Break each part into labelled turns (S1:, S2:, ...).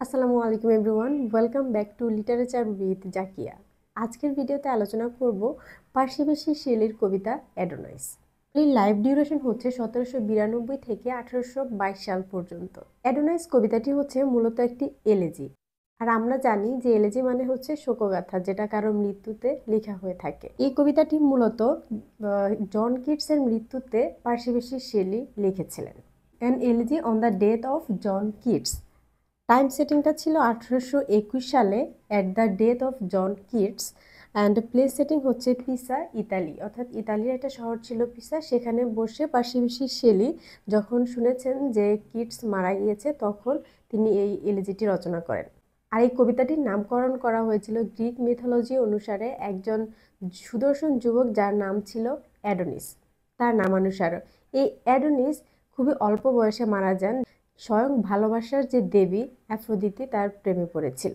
S1: আসসালামু আলাইকুম everyone, welcome back to literature with Zakia. আজকের ভিডিওতে আলোচনা করব পার্সি শেলির কবিতা অ্যাডোনাইস। এই লাইভ ডিউরেশন হচ্ছে 1792 থেকে 1822 সাল পর্যন্ত। অ্যাডোনাইস কবিতাটি হচ্ছে মূলত একটি এলেজি। আর আমরা জানি যে এলেজি মানে হচ্ছে শোকগাথা, যেটা কারো মৃত্যুতে লেখা হয়ে থাকে। এই কবিতাটি মূলত জন কিটসের মৃত্যুতে পার্সি শেলি লিখেছিলেন। An elegy on the death of John Keats. Time সেটিংটা ছিল 1821 সালে, at the death of John Keats. And place setting হচ্ছে পিসা, ইতালি, অর্থাৎ ইতালির একটা শহর ছিল পিসা। সেখানে বসে পার্সি শেলি যখন শুনেছেন যে কিটস মারা গিয়েছে, তখন তিনি এই এলিজিটি রচনা করেন। আর এই কবিতাটির নামকরণ করা হয়েছিল গ্রিক মিথোলজি অনুসারে একজন সুদর্শন যুবক যার নাম ছিল অ্যাডোনিস, তার নামানুসারে। এই অ্যাডোনিস খুবই অল্প বয়সে মারা যান। স্বয়ং ভালোবাসার যে দেবী অ্যাফ্রোদিতি তার প্রেমে পড়েছিল।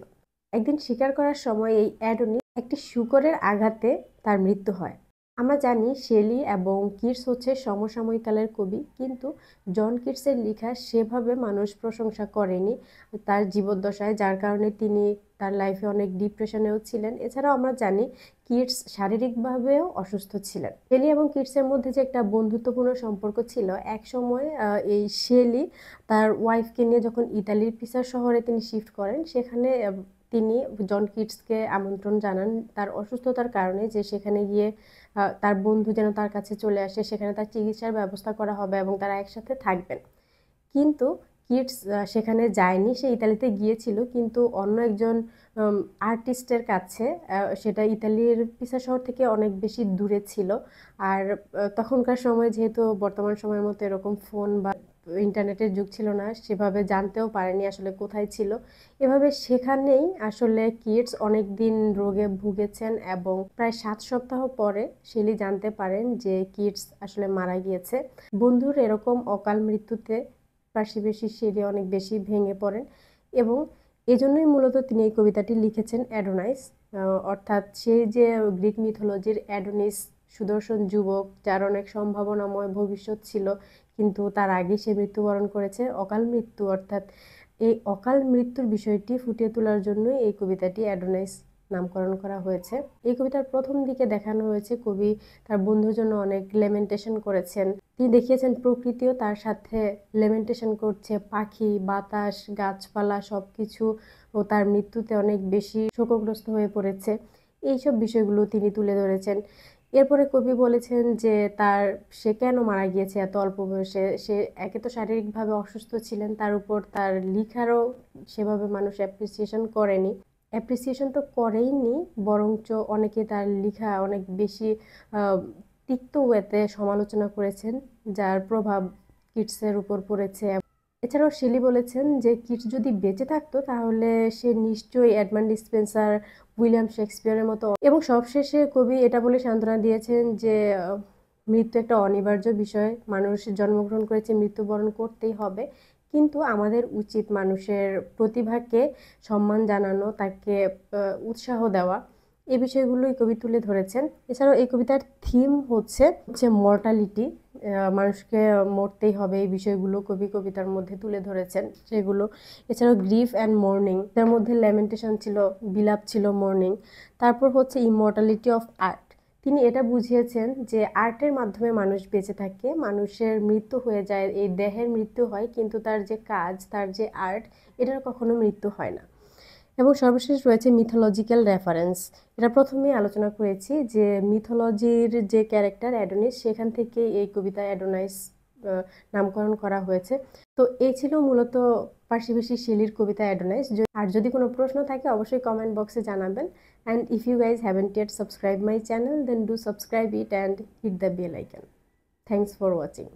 S1: একদিন শিকার করার সময় এই অ্যাডোনিস একটি শূকরের আঘাতে তার মৃত্যু হয়। আমরা জানি শেলি এবং কিটস হচ্ছে সমসাময়িককালের কবি, কিন্তু জন কিটসের লেখা সেভাবে মানুষ প্রশংসা করেনি তার জীবদ্দশায়, যার কারণে তিনি তার লাইফে অনেক ডিপ্রেশনেও ছিলেন। এছাড়াও আমরা জানি কিটস শারীরিকভাবেও অসুস্থ ছিলেন। শেলি এবং কিটসের মধ্যে যে একটা বন্ধুত্বপূর্ণ সম্পর্ক ছিল, এক সময় এই শেলি তার ওয়াইফকে নিয়ে যখন ইতালির পিসা শহরে তিনি শিফট করেন, সেখানে তিনি জন কিটসকে আমন্ত্রণ জানান তার অসুস্থতার কারণে, যে সেখানে গিয়ে তার বন্ধু যেন তার কাছে চলে আসে, সেখানে তার চিকিৎসার ব্যবস্থা করা হবে এবং তারা একসাথে থাকবেন। কিন্তু কিটস সেখানে যায়নি, সে ইতালিতে গিয়েছিল কিন্তু অন্য একজন আর্টিস্টের কাছে। সেটা ইতালির পিসা শহর থেকে অনেক বেশি দূরে ছিল। আর তখনকার সময় যেহেতু বর্তমান সময়ের মতো এরকম ফোন বা ইন্টারনেটের যুগ ছিল না, সেভাবে জানতেও পারেনি আসলে কোথায় ছিল। এভাবে সেখানেই আসলে কিটস অনেক দিন রোগে ভুগেছেন এবং প্রায় 7 সপ্তাহ পরে শেলি জানতে পারেন যে কিটস আসলে মারা গিয়েছে। বন্ধুর এরকম অকাল মৃত্যুতে পার্সি শেলি অনেক বেশি ভেঙে পড়েন এবং এজন্যই মূলত তিনি এই কবিতাটি লিখেছেন অ্যাডোনাইস। অর্থাৎ সেই যে গ্রিক মিথোলজির অ্যাডোনিস, সুদর্শন যুবক যার অনেক সম্ভাবনাময় ভবিষ্যৎ ছিল, কিন্তু তার আগে সে মৃত্যুবরণ করেছে অকাল মৃত্যু। অর্থাৎ এই অকাল মৃত্যুর বিষয়টি ফুটিয়ে তোলার জন্যই এই কবিতাটি অ্যাডোনাইস নামকরণ করা হয়েছে। এই কবিতার প্রথম দিকে দেখানো হয়েছে কবি তার বন্ধুর জন্য অনেক লেমেন্টেশন করেছেন। তিনি দেখিয়েছেন প্রকৃতিও তার সাথে লেমেন্টেশন করছে, পাখি, বাতাস, গাছপালা সবকিছু ও তার মৃত্যুতে অনেক বেশি শোকগ্রস্ত হয়ে পড়েছে। এইসব বিষয়গুলো তিনি তুলে ধরেছেন। এরপরে কবি বলেছেন যে সে কেন মারা গিয়েছে এত অল্প বয়সে। সে একে তো শারীরিকভাবে অসুস্থ ছিলেন, তার উপর তার লেখারও সেভাবে মানুষ অ্যাপ্রিসিয়েশন করেনি। অ্যাপ্রিসিয়েশন তো করেইনি, বরঞ্চ অনেকে তার লেখা অনেক বেশি তিক্ত ওয়েতে সমালোচনা করেছেন, যার প্রভাব কিটসের উপর পড়েছে। এছাড়াও শেলি বলেছেন যে কিটস যদি বেঁচে থাকতো তাহলে সে নিশ্চয়ই এডমান্ড স্পেন্সার, উইলিয়াম শেক্সপিয়ারের মতো। এবং সবশেষে কবি এটা বলে সান্ত্বনা দিয়েছেন যে মৃত্যু একটা অনিবার্য বিষয়, মানুষ জন্মগ্রহণ করেছে, মৃত্যুবরণ করতেই হবে, কিন্তু আমাদের উচিত মানুষের প্রতিভাকে সম্মান জানানো, তাকে উৎসাহ দেওয়া। এই বিষয়গুলোই কবি তুলে ধরেছেন। এছাড়াও এই কবিতার থিম হচ্ছে মর্টালিটি, মানুষকে মরতেই হবে, এই বিষয়গুলো কবি কবিতার মধ্যে তুলে ধরেছেন সেগুলো। এছাড়াও গ্রিফ অ্যান্ড মর্নিং, তার মধ্যে ল্যামেন্টেশন ছিল, বিলাপ ছিল, মর্নিং। তারপর হচ্ছে ইমর্টালিটি অফ আর্ট। তিনি এটা বুঝিয়েছেন যে আর্টের মাধ্যমে মানুষ বেঁচে থাকে, মানুষের মৃত্যু হয়ে যায়, এই দেহের মৃত্যু হয়, কিন্তু তার যে কাজ, তার যে আর্ট, এটার কখনো মৃত্যু হয় না। এবং সর্বশেষ রয়েছে মিথোলজিক্যাল রেফারেন্স। এটা প্রথমেই আলোচনা করেছি যে মিথোলজির যে ক্যারেক্টার অ্যাডোনিস, সেখান থেকে এই কবিতা অ্যাডোনাইস নামকরণ করা হয়েছে। তো এই ছিল মূলত পার্সি শেলির কবিতা অ্যাডোনাইস। আর যদি কোনো প্রশ্ন থাকে অবশ্যই কমেন্ট বক্সে জানাবেন। And if you guys haven't yet subscribed my channel, then do subscribe it and hit the bell icon. Thanks for watching.